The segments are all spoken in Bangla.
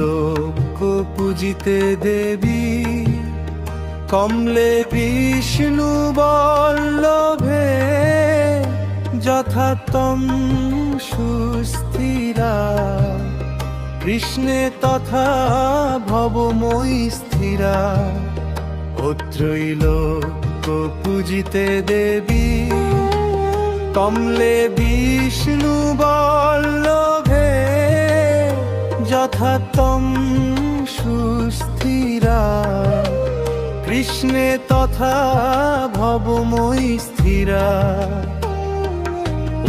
লোক পূজিতে দেবী কমলে বিষ্ণু বল্লভে যথাতম সুস্থিরা কৃষ্ণে তথা ভবময়ী স্থিরা। ও ত্রৈলোক পূজিতে দেবী কমলে বিষ্ণু বল্লভে যথাতম সুস্থিরা কৃষ্ণে তথা ভবময়ী স্থিরা।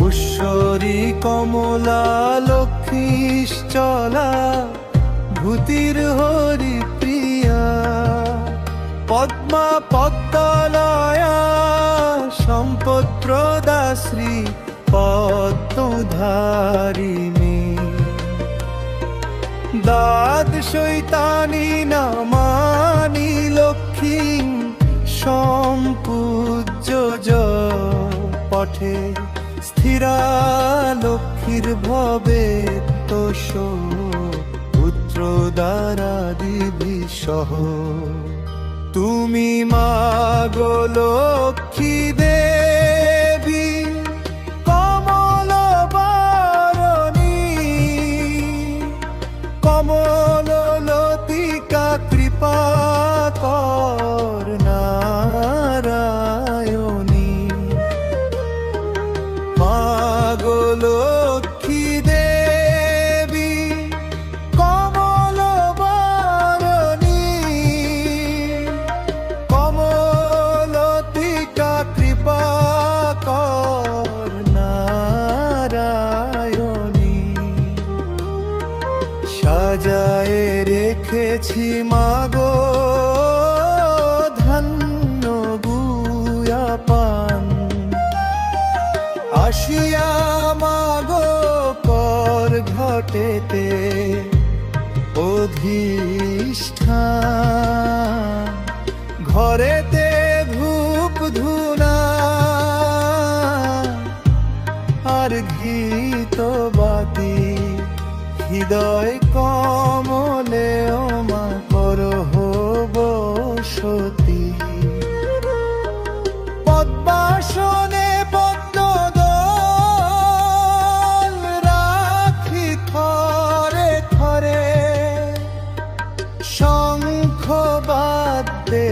ঐশ্বরী কমলা লক্ষ্মীশ্চলা ভূতির হরি প্রিয়া পদ্মা পদ্মলয়া সম্পদ প্রদা শ্রী পদ্মধারিণী। দাদ শৈতানি নামানি লক্ষ্মী সম্পূজ্য পঠে স্থিরা লক্ষ্মীর ভবে তোষ পুত্র দ্বারা দিবি সহ। তুমি মাগো লক্ষ্মী দেবী কমল বারণী কমল লতিকা কৃপা কর নারায়ণী। মাগো লক্ষ্মী দেবী কমল বারণী কমলতিকা কৃপা কর নারায়ণী। সাজায়ে রেখেছি মাগো ধন্য গুয়া পান আসিয়া মাগো কর ঘটেতে অধিষ্ঠান। ঘরেতে ধূপ ধুনা আর ঘৃত বাতি হৃদয় কমলে মা করহ বসতি। পদ্মাসনে পদ্মদল রাখি থরে থরে শঙ্খ বাদ্যে